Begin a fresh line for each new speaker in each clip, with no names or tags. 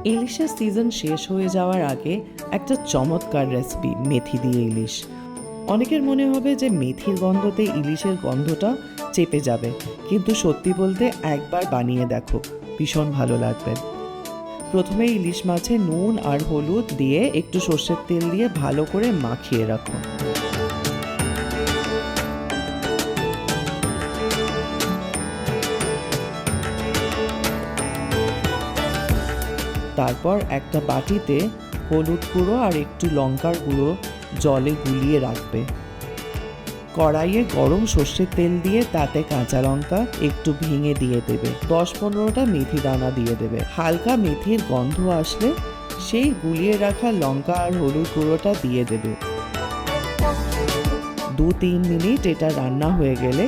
ইলিশের সিজন শেষ হয়ে যাওয়ার আগে একটা চমৎকার রেসিপি, মেথি দিয়ে ইলিশ। অনেকের মনে হবে যে মেথির গন্ধতে ইলিশের গন্ধটা চেপে যাবে, কিন্তু সত্যি বলতে একবার বানিয়ে দেখো, ভীষণ ভালো লাগবে। প্রথমে ইলিশ মাছে নুন আর হলুদ দিয়ে একটু সর্ষের তেল দিয়ে ভালো করে মাখিয়ে রাখো। তারপর একটা বাটিতে হলুদ গুঁড়ো আর একটু লঙ্কার গুঁড়ো জলে গুলিয়ে রাখবে। কড়াইয়ে গরম সর্ষের তেল দিয়ে তাতে কাঁচা লঙ্কা একটু ভেঙে দিয়ে দেবে। 10-15টা মেথি দানা দিয়ে দেবে। হালকা মেথির গন্ধ আসলে সেই গুলিয়ে রাখা লঙ্কা আর হলুদ গুঁড়োটা দিয়ে দেবে। 2-3 মিনিট এটা রান্না হয়ে গেলে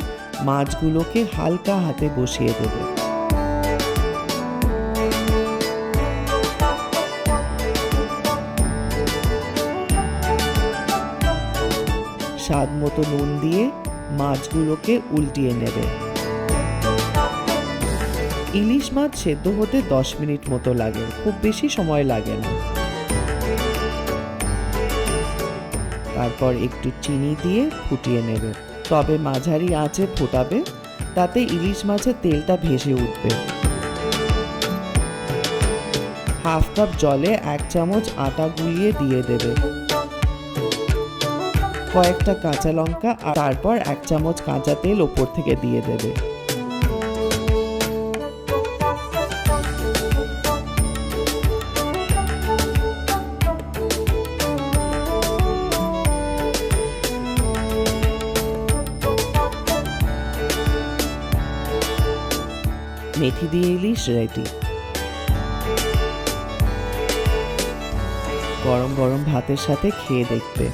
মাছগুলোকে হালকা হাতে বসিয়ে দেবে। স্বাদ মতো নুন দিয়ে মাছগুলোকে উল্টিয়ে নেবে। ইলিশ মাছ সেদ্ধ হতে 10 মিনিট মতো লাগে, খুব বেশি সময় লাগে না। তারপর একটু চিনি দিয়ে ফুটিয়ে নেবে, তবে মাঝারি আঁচে ফোটাবে, তাতে ইলিশ মাছের তেলটা ভেসে উঠবে। হাফ কাপ জলে 1 চামচ আটা গুলিয়ে দিয়ে দেবে, কয়েকটা কাঁচা লঙ্কা, আর তারপর 1 চামচ কাঁচা তেল ওপর থেকে দিয়ে দেবে। মেথি দিয়ে ইলিশ রেডি। গরম গরম ভাতের সাথে খেয়ে দেখবে।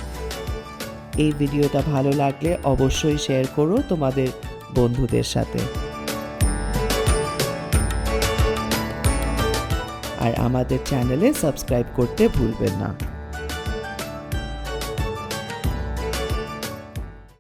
এই ভিডিওটা ভালো লাগলে অবশ্যই শেয়ার করো তোমাদের বন্ধুদের সাথে, আর আমাদের চ্যানেলে সাবস্ক্রাইব করতে ভুলবেন না।